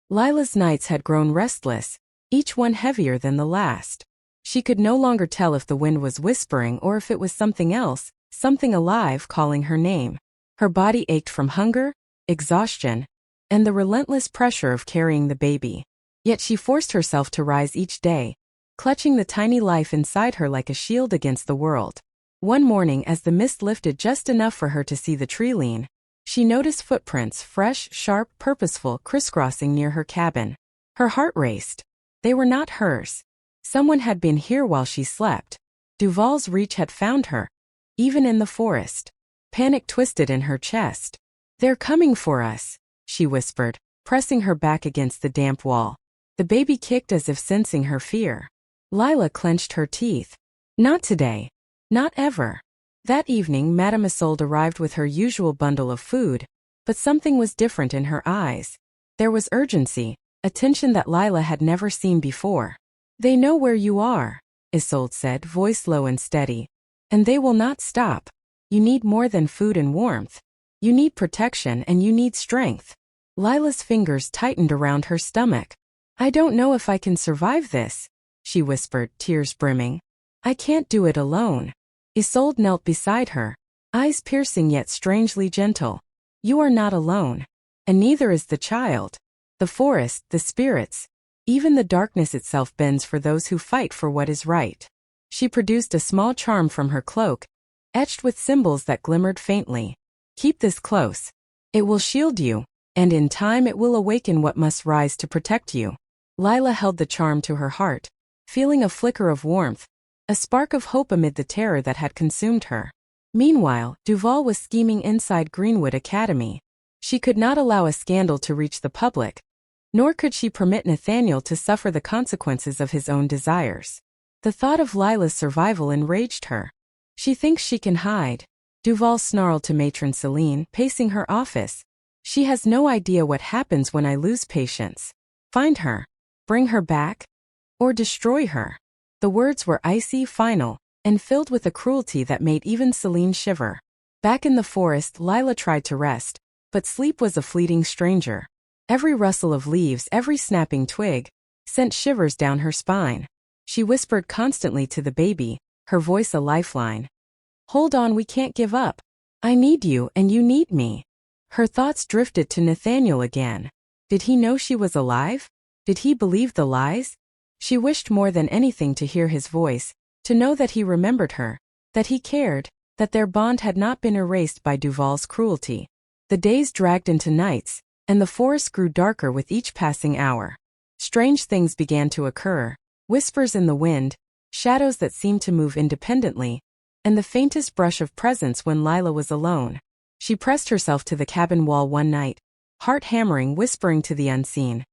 Lila's nights had grown restless, each one heavier than the last. She could no longer tell if the wind was whispering or if it was something else, something alive calling her name. Her body ached from hunger, exhaustion, and the relentless pressure of carrying the baby. Yet she forced herself to rise each day, clutching the tiny life inside her like a shield against the world. One morning, as the mist lifted just enough for her to see the tree lean, she noticed footprints, fresh, sharp, purposeful, crisscrossing near her cabin. Her heart raced. They were not hers. Someone had been here while she slept. Duval's reach had found her, even in the forest. Panic twisted in her chest. "They're coming for us," she whispered, pressing her back against the damp wall. The baby kicked as if sensing her fear. Lila clenched her teeth. Not today. Not ever. That evening, Madame Isolde arrived with her usual bundle of food, but something was different in her eyes. There was urgency, a tension that Lila had never seen before. "They know where you are," Isolde said, voice low and steady. "And they will not stop. You need more than food and warmth. You need protection and you need strength." Lila's fingers tightened around her stomach. "I don't know if I can survive this," she whispered, tears brimming. "I can't do it alone." Isolde knelt beside her, eyes piercing yet strangely gentle. "You are not alone. And neither is the child. The forest, the spirits, even the darkness itself bends for those who fight for what is right." She produced a small charm from her cloak, etched with symbols that glimmered faintly. "Keep this close. It will shield you, and in time it will awaken what must rise to protect you." Lila held the charm to her heart, feeling a flicker of warmth, a spark of hope amid the terror that had consumed her. Meanwhile, Duval was scheming inside Greenwood Academy. She could not allow a scandal to reach the public, nor could she permit Nathaniel to suffer the consequences of his own desires. The thought of Lila's survival enraged her. "She thinks she can hide," Duval snarled to matron Celine, pacing her office. "She has no idea what happens when I lose patience. Find her, bring her back, or destroy her." The words were icy, final, and filled with a cruelty that made even Celine shiver. Back in the forest, Lila tried to rest, but sleep was a fleeting stranger. Every rustle of leaves, every snapping twig, sent shivers down her spine. She whispered constantly to the baby, her voice a lifeline. "Hold on, we can't give up. I need you and you need me." Her thoughts drifted to Nathaniel again. Did he know she was alive? Did he believe the lies? She wished more than anything to hear his voice, to know that he remembered her, that he cared, that their bond had not been erased by Duval's cruelty. The days dragged into nights, and the forest grew darker with each passing hour. Strange things began to occur, whispers in the wind, shadows that seemed to move independently, and the faintest brush of presence when Lila was alone. She pressed herself to the cabin wall one night, heart hammering, whispering to the unseen.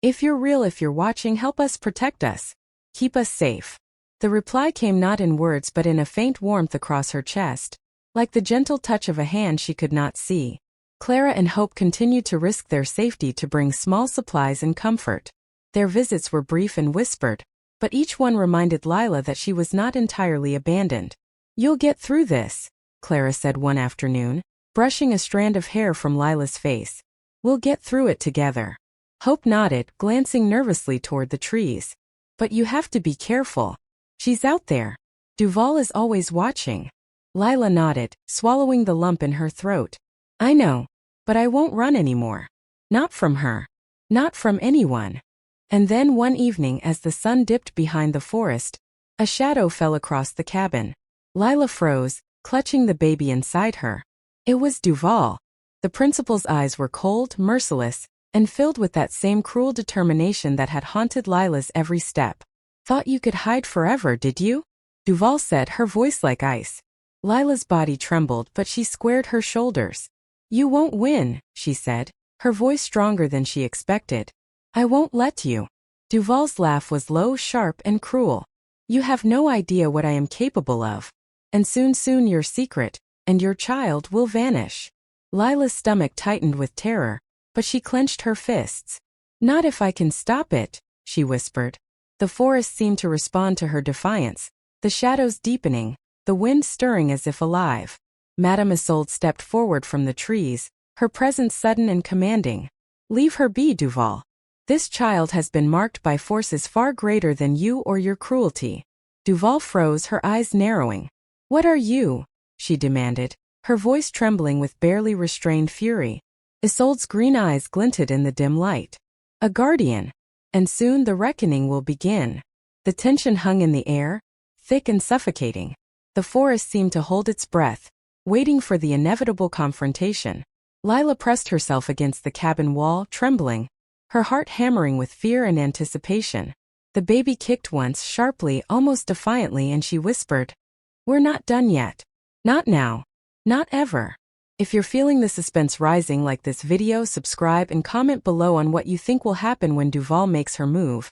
"If you're real, if you're watching, help us, protect us. Keep us safe." The reply came not in words but in a faint warmth across her chest, like the gentle touch of a hand she could not see. Clara and Hope continued to risk their safety to bring small supplies and comfort. Their visits were brief and whispered, but each one reminded Lila that she was not entirely abandoned. "You'll get through this," Clara said one afternoon, brushing a strand of hair from Lila's face. "We'll get through it together." Hope nodded, glancing nervously toward the trees. "But you have to be careful. She's out there. Duval is always watching." Lila nodded, swallowing the lump in her throat. "I know. But I won't run anymore. Not from her. Not from anyone." And then one evening, as the sun dipped behind the forest, a shadow fell across the cabin. Lila froze, clutching the baby inside her. It was Duval. The principal's eyes were cold, merciless, and filled with that same cruel determination that had haunted Lila's every step. "Thought you could hide forever, did you?" Duval said, her voice like ice. Lila's body trembled, but she squared her shoulders. "You won't win," she said, her voice stronger than she expected. "I won't let you." Duval's laugh was low, sharp, and cruel. "You have no idea what I am capable of. And soon your secret, and your child will vanish." Lila's stomach tightened with terror, but she clenched her fists. "Not if I can stop it," she whispered. The forest seemed to respond to her defiance, the shadows deepening, the wind stirring as if alive. Madame Isolde stepped forward from the trees, her presence sudden and commanding. "Leave her be, Duval. This child has been marked by forces far greater than you or your cruelty. Duval froze, her eyes narrowing. What are you? She demanded, her voice trembling with barely restrained fury. Isolde's green eyes glinted in the dim light. A guardian. And soon the reckoning will begin. The tension hung in the air, thick and suffocating. The forest seemed to hold its breath, waiting for the inevitable confrontation. Lila pressed herself against the cabin wall, trembling, her heart hammering with fear and anticipation. The baby kicked once, sharply, almost defiantly, and she whispered, "We're not done yet. Not now. Not ever." If you're feeling the suspense rising, like this video, subscribe and comment below on what you think will happen when Duval makes her move.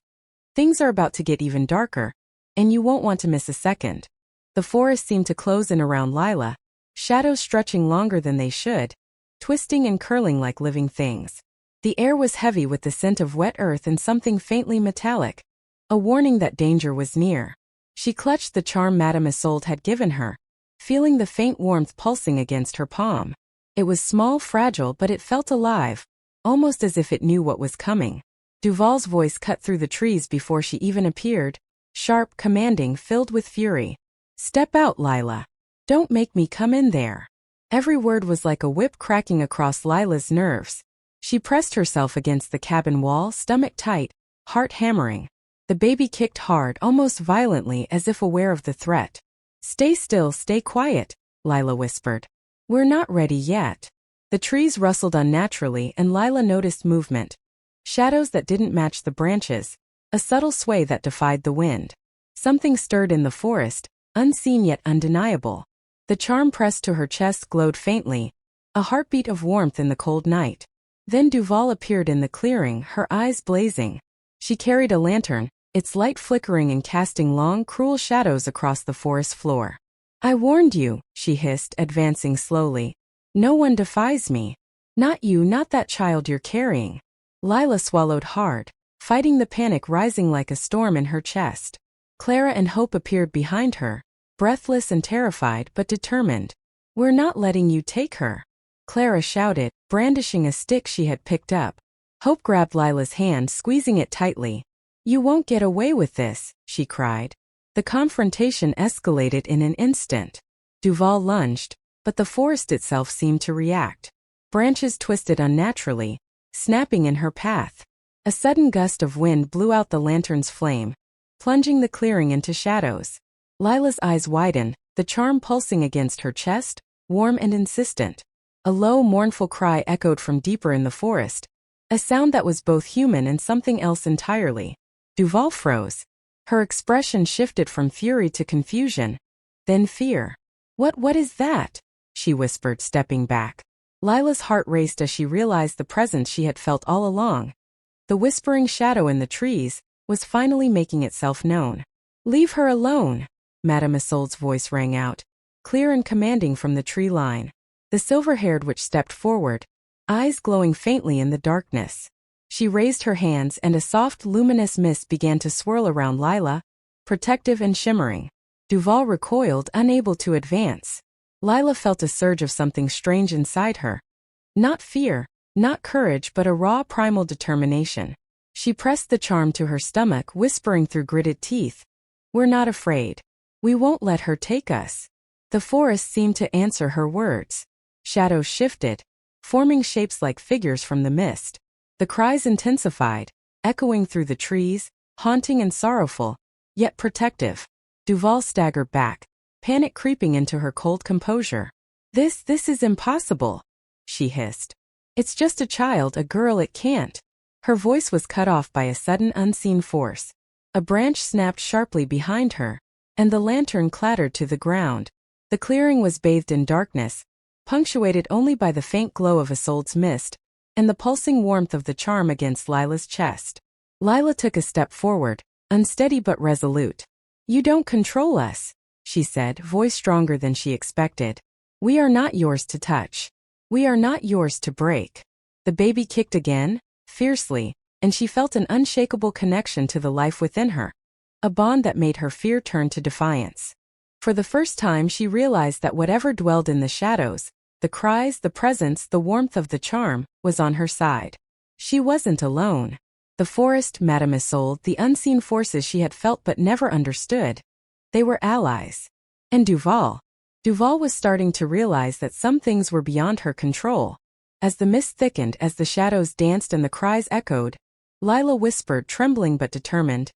Things are about to get even darker, and you won't want to miss a second. The forest seemed to close in around Lila, shadows stretching longer than they should, twisting and curling like living things. The air was heavy with the scent of wet earth and something faintly metallic, a warning that danger was near. She clutched the charm Madame Isolde had given her, feeling the faint warmth pulsing against her palm. It was small, fragile, but it felt alive, almost as if it knew what was coming. Duval's voice cut through the trees before she even appeared, sharp, commanding, filled with fury. "Step out, Lila. Don't make me come in there." Every word was like a whip cracking across Lila's nerves. She pressed herself against the cabin wall, stomach tight, heart hammering. The baby kicked hard, almost violently, as if aware of the threat. "Stay still, stay quiet," Lila whispered. "We're not ready yet." The trees rustled unnaturally, and Lila noticed movement. Shadows that didn't match the branches, a subtle sway that defied the wind. Something stirred in the forest, unseen yet undeniable. The charm pressed to her chest glowed faintly, a heartbeat of warmth in the cold night. Then Duval appeared in the clearing, her eyes blazing. She carried a lantern, its light flickering and casting long, cruel shadows across the forest floor. "I warned you," she hissed, advancing slowly. "No one defies me. Not you, not that child you're carrying." Lila swallowed hard, fighting the panic rising like a storm in her chest. Clara and Hope appeared behind her, breathless and terrified but determined. "We're not letting you take her," Clara shouted, brandishing a stick she had picked up. Hope grabbed Lila's hand, squeezing it tightly. "You won't get away with this," she cried. The confrontation escalated in an instant. Duval lunged, but the forest itself seemed to react. Branches twisted unnaturally, snapping in her path. A sudden gust of wind blew out the lantern's flame, plunging the clearing into shadows. Lila's eyes widened, the charm pulsing against her chest, warm and insistent. A low, mournful cry echoed from deeper in the forest, a sound that was both human and something else entirely. Duval froze. Her expression shifted from fury to confusion, then fear. What is that?" she whispered, stepping back. Lila's heart raced as she realized the presence she had felt all along. The whispering shadow in the trees was finally making itself known. "Leave her alone," Madame Isolde's voice rang out, clear and commanding from the tree line. The silver-haired witch stepped forward, eyes glowing faintly in the darkness. She raised her hands and a soft, luminous mist began to swirl around Lila, protective and shimmering. Duval recoiled, unable to advance. Lila felt a surge of something strange inside her. Not fear, not courage, but a raw, primal determination. She pressed the charm to her stomach, whispering through gritted teeth, "We're not afraid. We won't let her take us." The forest seemed to answer her words. Shadows shifted, forming shapes like figures from the mist. The cries intensified, echoing through the trees, haunting and sorrowful, yet protective. Duval staggered back, panic creeping into her cold composure. This is impossible," she hissed. "It's just a child, a girl, it can't." Her voice was cut off by a sudden unseen force. A branch snapped sharply behind her, and the lantern clattered to the ground. The clearing was bathed in darkness, punctuated only by the faint glow of Isolde's mist, and the pulsing warmth of the charm against Lila's chest. Lila took a step forward, unsteady but resolute. "You don't control us," she said, voice stronger than she expected. "We are not yours to touch. We are not yours to break." The baby kicked again, fiercely, and she felt an unshakable connection to the life within her, a bond that made her fear turn to defiance. For the first time she realized that whatever dwelled in the shadows, the cries, the presence, the warmth of the charm, was on her side. She wasn't alone. The forest, Madame Isolde, the unseen forces she had felt but never understood. They were allies. And Duval. Duval was starting to realize that some things were beyond her control. As the mist thickened, as the shadows danced and the cries echoed, Lila whispered, trembling but determined,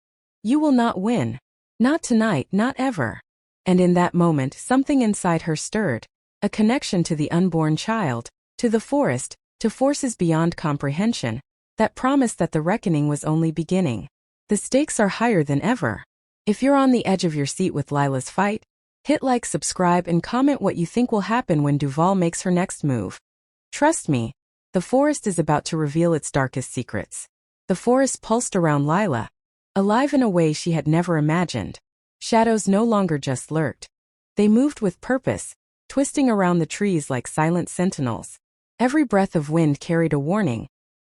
"You will not win. Not tonight, not ever." And in that moment, something inside her stirred. A connection to the unborn child, to the forest, to forces beyond comprehension, that promised that the reckoning was only beginning. The stakes are higher than ever. If you're on the edge of your seat with Lila's fight, hit like, subscribe, and comment what you think will happen when Duval makes her next move. Trust me, the forest is about to reveal its darkest secrets. The forest pulsed around Lila, alive in a way she had never imagined. Shadows no longer just lurked. They moved with purpose, twisting around the trees like silent sentinels. Every breath of wind carried a warning.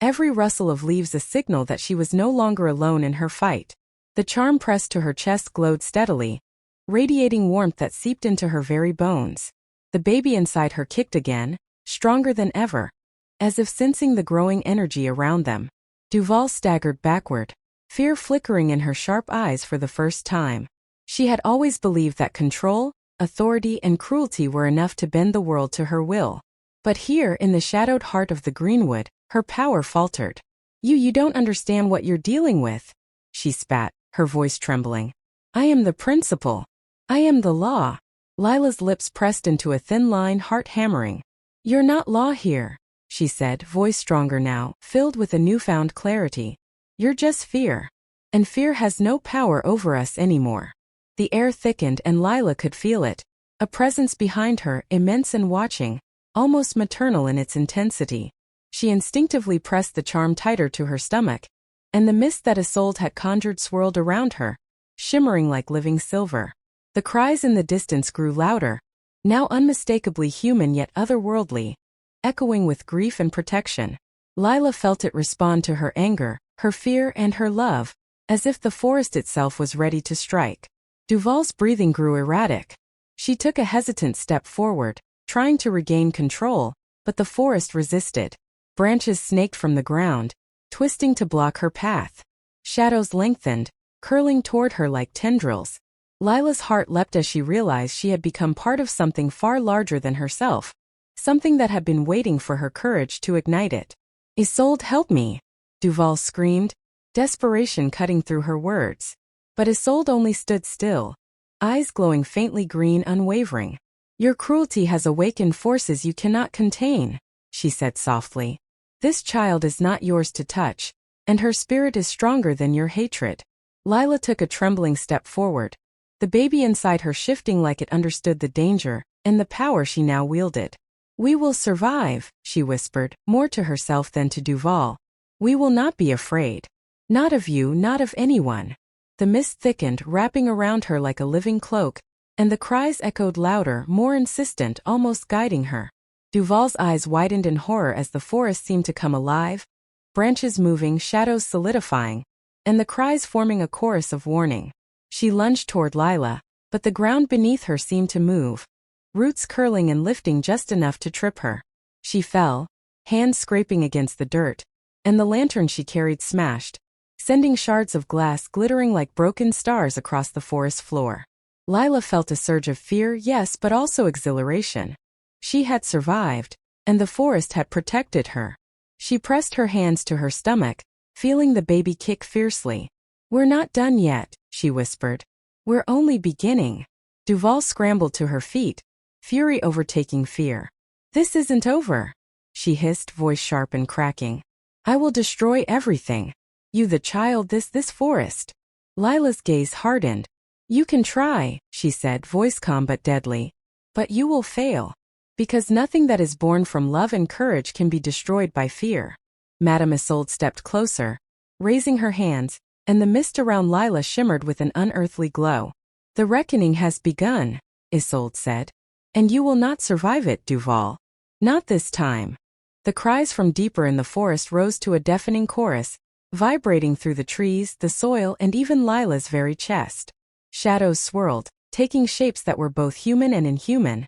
Every rustle of leaves a signal that she was no longer alone in her fight. The charm pressed to her chest glowed steadily, radiating warmth that seeped into her very bones. The baby inside her kicked again, stronger than ever, as if sensing the growing energy around them. Duval staggered backward, fear flickering in her sharp eyes for the first time. She had always believed that control, authority, and cruelty were enough to bend the world to her will. But here, in the shadowed heart of the Greenwood, her power faltered. You don't understand what you're dealing with," she spat, her voice trembling. "I am the principal. I am the law." Lila's lips pressed into a thin line, heart hammering. "You're not law here," she said, voice stronger now, filled with a newfound clarity. "You're just fear. And fear has no power over us anymore." The air thickened and Lila could feel it. A presence behind her, immense and watching, almost maternal in its intensity. She instinctively pressed the charm tighter to her stomach, and the mist that Isolde had conjured swirled around her, shimmering like living silver. The cries in the distance grew louder, now unmistakably human yet otherworldly, echoing with grief and protection. Lila felt it respond to her anger, her fear, and her love, as if the forest itself was ready to strike. Duval's breathing grew erratic. She took a hesitant step forward, trying to regain control, but the forest resisted. Branches snaked from the ground, twisting to block her path. Shadows lengthened, curling toward her like tendrils. Lila's heart leapt as she realized she had become part of something far larger than herself, something that had been waiting for her courage to ignite it. "Isolde, help me!" Duval screamed, desperation cutting through her words. But Isolde only stood still, eyes glowing faintly green, unwavering. "Your cruelty has awakened forces you cannot contain," she said softly. "This child is not yours to touch, and her spirit is stronger than your hatred." Lila took a trembling step forward, the baby inside her shifting like it understood the danger and the power she now wielded. "We will survive," she whispered, more to herself than to Duval. "We will not be afraid. Not of you, not of anyone." The mist thickened, wrapping around her like a living cloak, and the cries echoed louder, more insistent, almost guiding her. Duval's eyes widened in horror as the forest seemed to come alive, branches moving, shadows solidifying, and the cries forming a chorus of warning. She lunged toward Lila, but the ground beneath her seemed to move, roots curling and lifting just enough to trip her. She fell, hands scraping against the dirt, and the lantern she carried smashed, sending shards of glass glittering like broken stars across the forest floor. Lila felt a surge of fear, yes, but also exhilaration. She had survived, and the forest had protected her. She pressed her hands to her stomach, feeling the baby kick fiercely. "We're not done yet," she whispered. "We're only beginning." Duval scrambled to her feet, fury overtaking fear. "This isn't over," she hissed, voice sharp and cracking. "I will destroy everything. You, the child, this forest." Lila's gaze hardened. "You can try," she said, voice calm but deadly. "But you will fail. Because nothing that is born from love and courage can be destroyed by fear." Madame Isolde stepped closer, raising her hands, and the mist around Lila shimmered with an unearthly glow. "The reckoning has begun," Isolde said. "And you will not survive it, Duval. Not this time." The cries from deeper in the forest rose to a deafening chorus, vibrating through the trees, the soil, and even Lila's very chest. Shadows swirled, taking shapes that were both human and inhuman,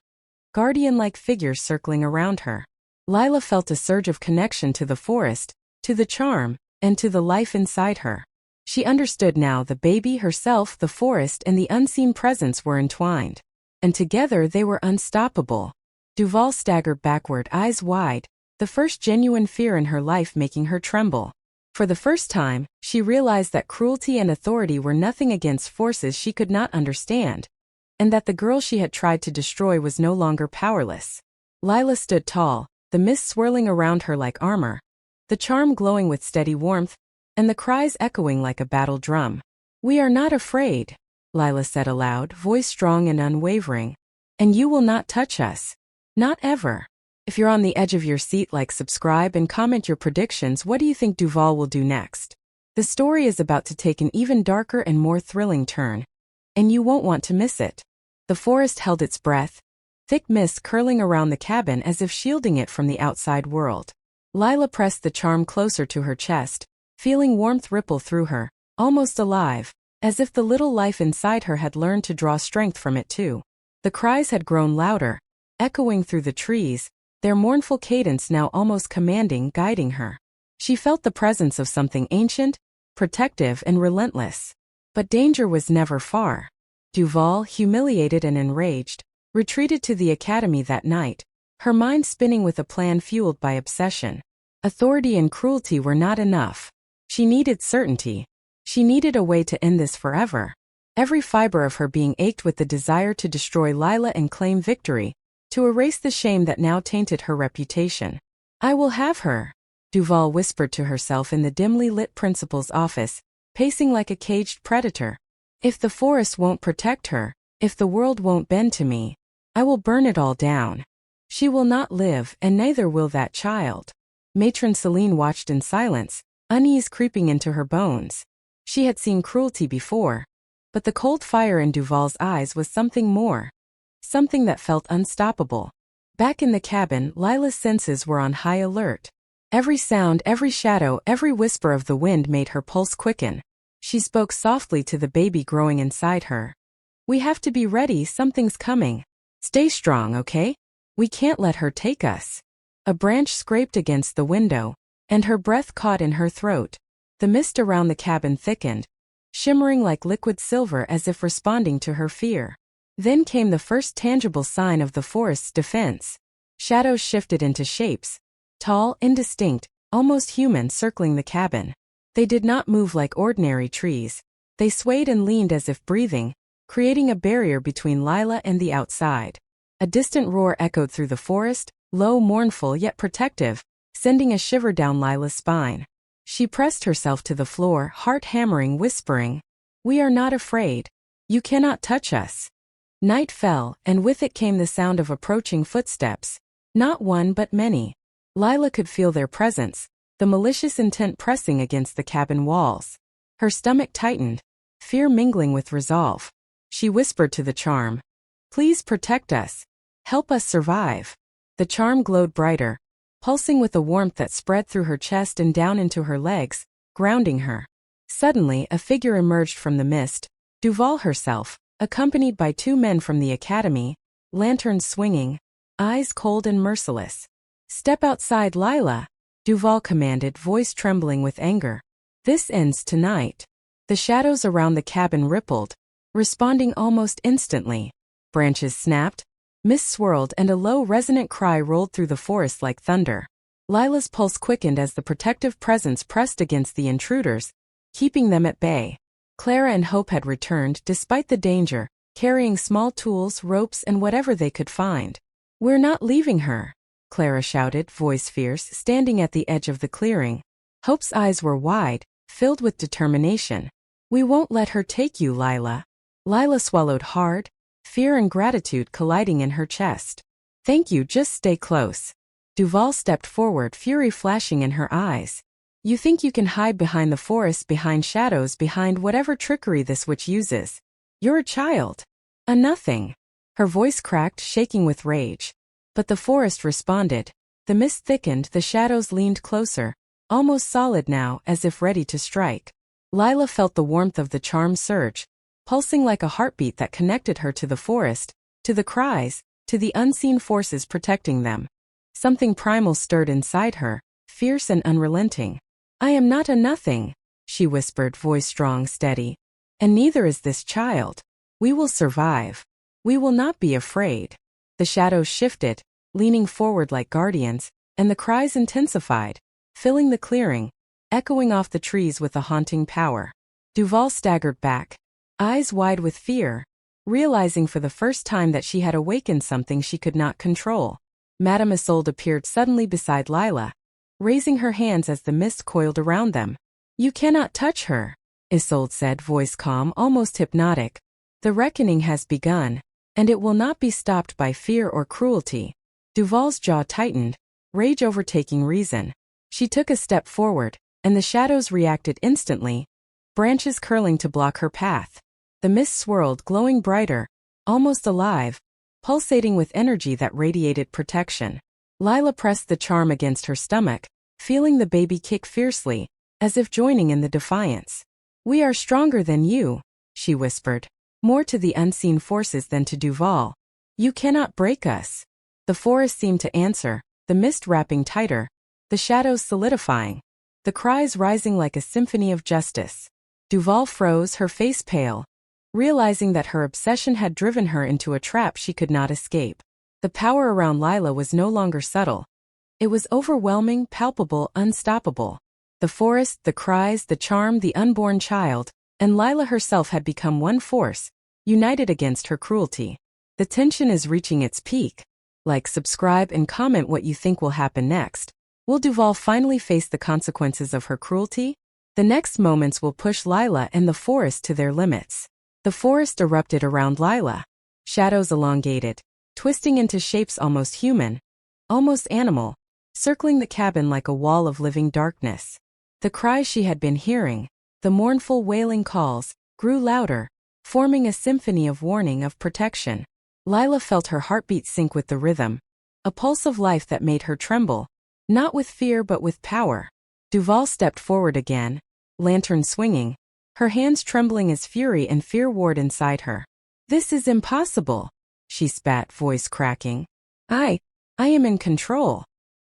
guardian-like figures circling around her. Lila felt a surge of connection to the forest, to the charm, and to the life inside her. She understood now: the baby, herself, the forest, and the unseen presence were entwined. And together they were unstoppable. Duval staggered backward, eyes wide, the first genuine fear in her life making her tremble. For the first time, she realized that cruelty and authority were nothing against forces she could not understand, and that the girl she had tried to destroy was no longer powerless. Lila stood tall, the mist swirling around her like armor, the charm glowing with steady warmth, and the cries echoing like a battle drum. "We are not afraid," Lila said aloud, voice strong and unwavering. "And you will not touch us. Not ever." If you're on the edge of your seat, like, subscribe, and comment your predictions. What do you think Duval will do next? The story is about to take an even darker and more thrilling turn, and you won't want to miss it. The forest held its breath, thick mist curling around the cabin as if shielding it from the outside world. Lila pressed the charm closer to her chest, feeling warmth ripple through her, almost alive, as if the little life inside her had learned to draw strength from it too. The cries had grown louder, echoing through the trees, their mournful cadence now almost commanding, guiding her. She felt the presence of something ancient, protective, and relentless. But danger was never far. Duval, humiliated and enraged, retreated to the academy that night, her mind spinning with a plan fueled by obsession. Authority and cruelty were not enough. She needed certainty. She needed a way to end this forever. Every fiber of her being ached with the desire to destroy Lila and claim victory, to erase the shame that now tainted her reputation. "I will have her," Duval whispered to herself in the dimly lit principal's office, pacing like a caged predator. "If the forest won't protect her, if the world won't bend to me, I will burn it all down. She will not live, and neither will that child." Matron Celine watched in silence, unease creeping into her bones. She had seen cruelty before, but the cold fire in Duval's eyes was something more. Something that felt unstoppable. Back in the cabin, Lila's senses were on high alert. Every sound, every shadow, every whisper of the wind made her pulse quicken. She spoke softly to the baby growing inside her. "We have to be ready, something's coming. Stay strong, okay? We can't let her take us." A branch scraped against the window, and her breath caught in her throat. The mist around the cabin thickened, shimmering like liquid silver as if responding to her fear. Then came the first tangible sign of the forest's defense. Shadows shifted into shapes, tall, indistinct, almost human, circling the cabin. They did not move like ordinary trees. They swayed and leaned as if breathing, creating a barrier between Lila and the outside. A distant roar echoed through the forest, low, mournful, yet protective, sending a shiver down Lila's spine. She pressed herself to the floor, heart hammering, whispering, "We are not afraid. You cannot touch us." Night fell, and with it came the sound of approaching footsteps. Not one but many. Lila could feel their presence, the malicious intent pressing against the cabin walls. Her stomach tightened, fear mingling with resolve. She whispered to the charm, "Please protect us. Help us survive." The charm glowed brighter, pulsing with a warmth that spread through her chest and down into her legs, grounding her. Suddenly, a figure emerged from the mist, Duval herself, accompanied by two men from the academy, lanterns swinging, eyes cold and merciless. "Step outside, Lila," Duval commanded, voice trembling with anger. "This ends tonight." The shadows around the cabin rippled, responding almost instantly. Branches snapped, mist swirled, and a low, resonant cry rolled through the forest like thunder. Lila's pulse quickened as the protective presence pressed against the intruders, keeping them at bay. Clara and Hope had returned, despite the danger, carrying small tools, ropes, and whatever they could find. "We're not leaving her," Clara shouted, voice fierce, standing at the edge of the clearing. Hope's eyes were wide, filled with determination. "We won't let her take you, Lila." Lila swallowed hard, fear and gratitude colliding in her chest. "Thank you, just stay close." Duval stepped forward, fury flashing in her eyes. "You think you can hide behind the forest, behind shadows, behind whatever trickery this witch uses? You're a child. A nothing." Her voice cracked, shaking with rage. But the forest responded. The mist thickened, the shadows leaned closer, almost solid now, as if ready to strike. Lila felt the warmth of the charm surge, pulsing like a heartbeat that connected her to the forest, to the cries, to the unseen forces protecting them. Something primal stirred inside her, fierce and unrelenting. I am not a nothing, she whispered, voice strong, steady. And neither is this child. We will survive. We will not be afraid. The shadows shifted, leaning forward like guardians, and the cries intensified, filling the clearing, echoing off the trees with a haunting power. Duval staggered back, eyes wide with fear, realizing for the first time that she had awakened something she could not control. Madame Isolde appeared suddenly beside Lila, raising her hands as the mist coiled around them. You cannot touch her, Isolde said, voice calm, almost hypnotic. The reckoning has begun, and it will not be stopped by fear or cruelty. Duval's jaw tightened, rage overtaking reason. She took a step forward, and the shadows reacted instantly, branches curling to block her path. The mist swirled, glowing brighter, almost alive, pulsating with energy that radiated protection. Lila pressed the charm against her stomach, feeling the baby kick fiercely, as if joining in the defiance. We are stronger than you, she whispered, more to the unseen forces than to Duval. You cannot break us. The forest seemed to answer, the mist wrapping tighter, the shadows solidifying, the cries rising like a symphony of justice. Duval froze, her face pale, realizing that her obsession had driven her into a trap she could not escape. The power around Lila was no longer subtle. It was overwhelming, palpable, unstoppable. The forest, the cries, the charm, the unborn child, and Lila herself had become one force, united against her cruelty. The tension is reaching its peak. Like, subscribe, and comment what you think will happen next. Will Duval finally face the consequences of her cruelty? The next moments will push Lila and the forest to their limits. The forest erupted around Lila. Shadows elongated, twisting into shapes almost human, almost animal, circling the cabin like a wall of living darkness. The cries she had been hearing, the mournful wailing calls, grew louder, forming a symphony of warning, of protection. Lila felt her heartbeat sync with the rhythm, a pulse of life that made her tremble, not with fear but with power. Duval stepped forward again, lantern swinging, her hands trembling as fury and fear warred inside her. This is impossible, she spat, voice cracking. I am in control.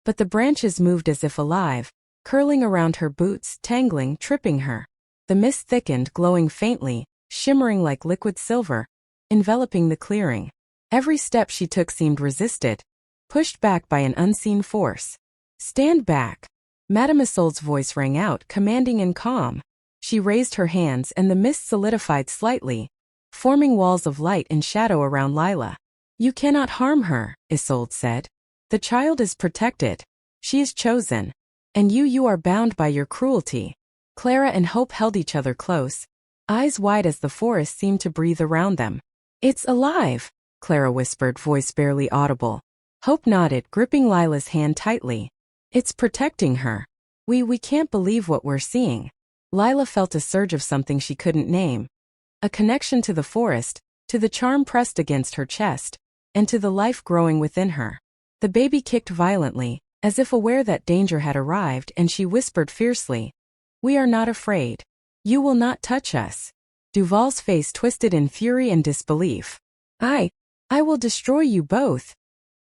But the branches moved as if alive, curling around her boots, tangling, tripping her. The mist thickened, glowing faintly, shimmering like liquid silver, enveloping the clearing. Every step she took seemed resisted, pushed back by an unseen force. Stand back. Madame Isolde's voice rang out, commanding and calm. She raised her hands and the mist solidified slightly, forming walls of light and shadow around Lila. You cannot harm her, Isolde said. The child is protected. She is chosen. And you are bound by your cruelty. Clara and Hope held each other close, eyes wide as the forest seemed to breathe around them. It's alive, Clara whispered, voice barely audible. Hope nodded, gripping Lila's hand tightly. It's protecting her. We can't believe what we're seeing. Lila felt a surge of something she couldn't name. A connection to the forest, to the charm pressed against her chest, and to the life growing within her. The baby kicked violently, as if aware that danger had arrived, and she whispered fiercely, We are not afraid. You will not touch us. Duval's face twisted in fury and disbelief. I will destroy you both,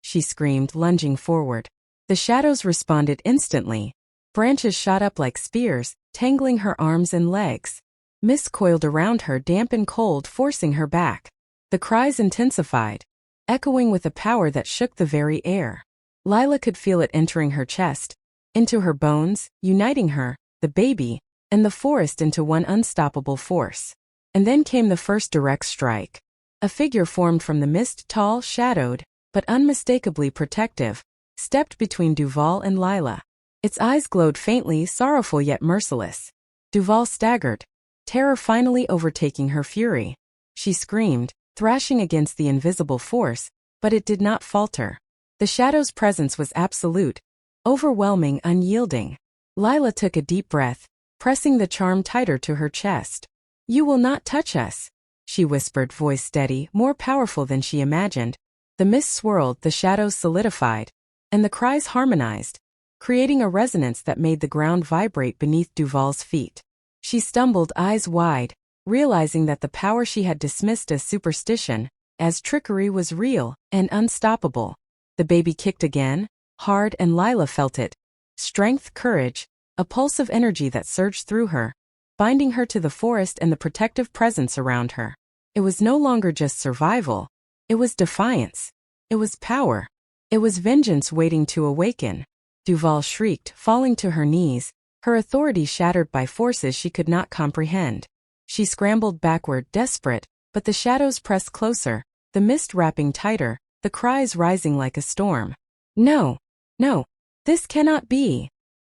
she screamed, lunging forward. The shadows responded instantly. Branches shot up like spears, tangling her arms and legs. Mist coiled around her, damp and cold, forcing her back. The cries intensified, echoing with a power that shook the very air. Lila could feel it entering her chest, into her bones, uniting her, the baby, and the forest into one unstoppable force. And then came the first direct strike. A figure formed from the mist, tall, shadowed, but unmistakably protective, stepped between Duval and Lila. Its eyes glowed faintly, sorrowful yet merciless. Duval staggered, terror finally overtaking her fury. She screamed, thrashing against the invisible force, but it did not falter. The shadow's presence was absolute, overwhelming, unyielding. Lila took a deep breath, pressing the charm tighter to her chest. You will not touch us, she whispered, voice steady, more powerful than she imagined. The mist swirled, the shadows solidified, and the cries harmonized, creating a resonance that made the ground vibrate beneath Duval's feet. She stumbled, eyes wide, realizing that the power she had dismissed as superstition, as trickery, was real and unstoppable. The baby kicked again, hard, and Lila felt it. Strength, courage, a pulse of energy that surged through her, binding her to the forest and the protective presence around her. It was no longer just survival. It was defiance. It was power. It was vengeance waiting to awaken. Duval shrieked, falling to her knees, her authority shattered by forces she could not comprehend. She scrambled backward, desperate, but the shadows pressed closer, the mist wrapping tighter, the cries rising like a storm. "No! No! This cannot be!"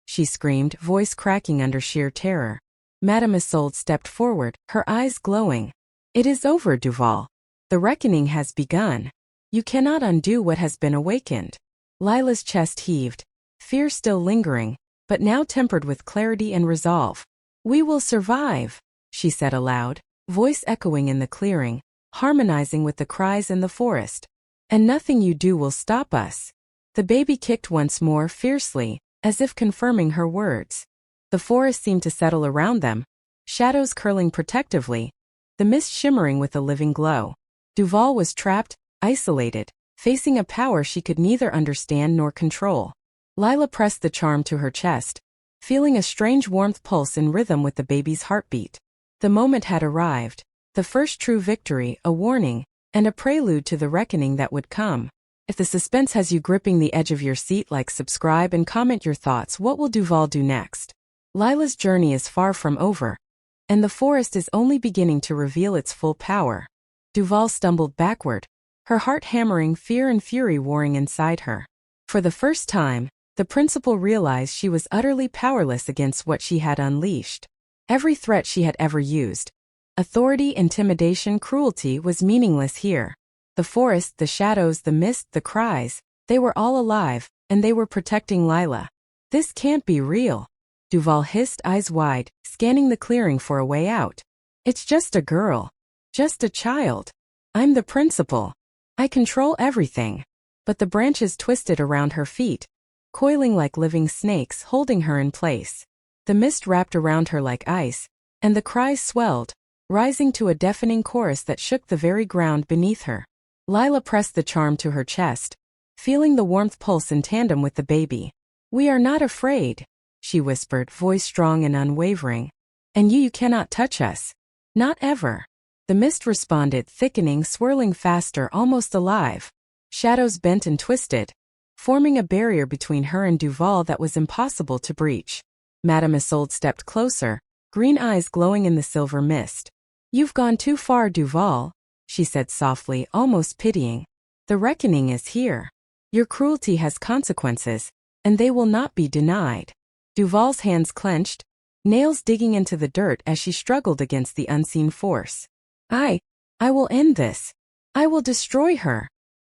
she screamed, voice cracking under sheer terror. Madame Isolde stepped forward, her eyes glowing. "It is over, Duval. The reckoning has begun. You cannot undo what has been awakened." Lila's chest heaved, fear still lingering, but now tempered with clarity and resolve. "We will survive," she said aloud, voice echoing in the clearing, harmonizing with the cries in the forest. "And nothing you do will stop us." The baby kicked once more fiercely, as if confirming her words. The forest seemed to settle around them, shadows curling protectively, the mist shimmering with a living glow. Duval was trapped, isolated, facing a power she could neither understand nor control. Lila pressed the charm to her chest, feeling a strange warmth pulse in rhythm with the baby's heartbeat. The moment had arrived, the first true victory, a warning, and a prelude to the reckoning that would come. If the suspense has you gripping the edge of your seat, like, subscribe, and comment your thoughts. What will Duval do next? Lila's journey is far from over, and the forest is only beginning to reveal its full power. Duval stumbled backward, her heart hammering, fear and fury warring inside her. For the first time, the principal realized she was utterly powerless against what she had unleashed. Every threat she had ever used, authority, intimidation, cruelty, was meaningless here. The forest, the shadows, the mist, the cries, they were all alive, and they were protecting Lila. "This can't be real," Duval hissed, eyes wide, scanning the clearing for a way out. "It's just a girl. Just a child. I'm the principal. I control everything." But the branches twisted around her feet, coiling like living snakes, holding her in place. The mist wrapped around her like ice, and the cries swelled, rising to a deafening chorus that shook the very ground beneath her. Lila pressed the charm to her chest, feeling the warmth pulse in tandem with the baby. "We are not afraid," she whispered, voice strong and unwavering. "And you cannot touch us. Not ever." The mist responded, thickening, swirling faster, almost alive. Shadows bent and twisted, forming a barrier between her and Duval that was impossible to breach. Madame Isolde stepped closer, green eyes glowing in the silver mist. "You've gone too far, Duval," she said softly, almost pitying. "The reckoning is here. Your cruelty has consequences, and they will not be denied." Duval's hands clenched, nails digging into the dirt as she struggled against the unseen force. I will end this. I will destroy her,"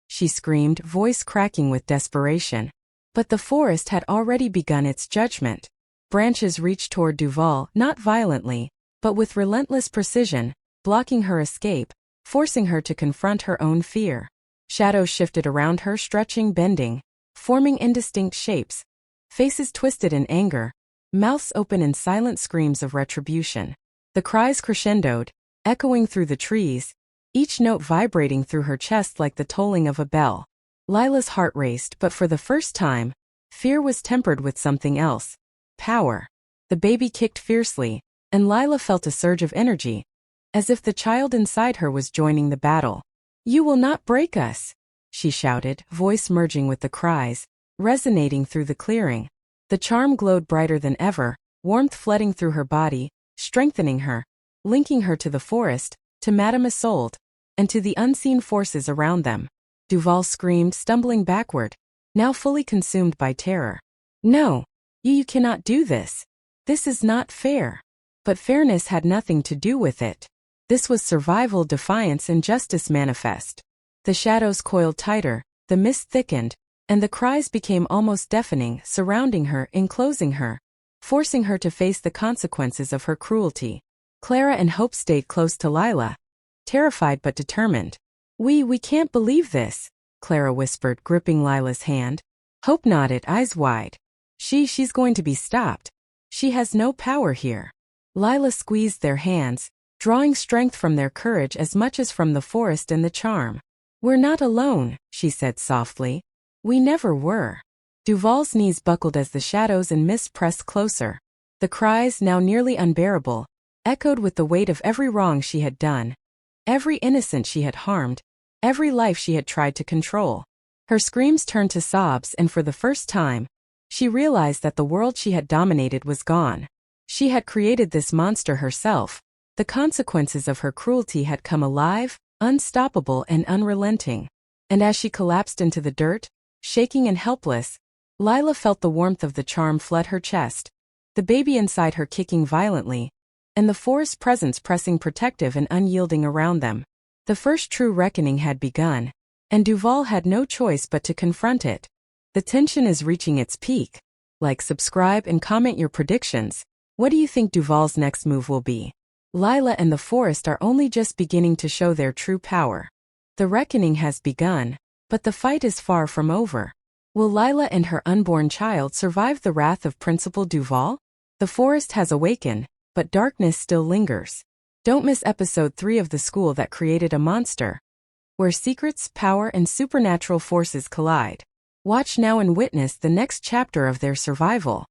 she screamed, voice cracking with desperation. But the forest had already begun its judgment. Branches reached toward Duval, not violently, but with relentless precision, blocking her escape, forcing her to confront her own fear. Shadows shifted around her, stretching, bending, forming indistinct shapes, faces twisted in anger, mouths open in silent screams of retribution. The cries crescendoed, echoing through the trees, each note vibrating through her chest like the tolling of a bell. Lila's heart raced, but for the first time, fear was tempered with something else. Power. The baby kicked fiercely, and Lila felt a surge of energy, as if the child inside her was joining the battle. "You will not break us," she shouted, voice merging with the cries, resonating through the clearing. The charm glowed brighter than ever, warmth flooding through her body, strengthening her, linking her to the forest, to Madame Isolde, and to the unseen forces around them. Duval screamed, stumbling backward, now fully consumed by terror. "No, you cannot do this. This is not fair." But fairness had nothing to do with it. This was survival, defiance, and justice manifest. The shadows coiled tighter, the mist thickened, and the cries became almost deafening, surrounding her, enclosing her, forcing her to face the consequences of her cruelty. Clara and Hope stayed close to Lila, terrified but determined. We can't believe this," Clara whispered, gripping Lila's hand. Hope nodded, eyes wide. She's going to be stopped. She has no power here." Lila squeezed their hands, drawing strength from their courage as much as from the forest and the charm. "We're not alone," she said softly. "We never were." Duval's knees buckled as the shadows and mist pressed closer. The cries, now nearly unbearable, echoed with the weight of every wrong she had done, every innocent she had harmed, every life she had tried to control. Her screams turned to sobs, and for the first time, she realized that the world she had dominated was gone. She had created this monster herself. The consequences of her cruelty had come alive, unstoppable and unrelenting. And as she collapsed into the dirt, shaking and helpless, Lila felt the warmth of the charm flood her chest, the baby inside her kicking violently, and the forest presence pressing protective and unyielding around them. The first true reckoning had begun, and Duval had no choice but to confront it. The tension is reaching its peak. Like, subscribe, and comment your predictions. What do you think Duval's next move will be? Lila and the forest are only just beginning to show their true power. The reckoning has begun, but the fight is far from over. Will Lila and her unborn child survive the wrath of Principal Duval? The forest has awakened, but darkness still lingers. Don't miss episode 3 of The School That Created a Monster, where secrets, power, and supernatural forces collide. Watch now and witness the next chapter of their survival.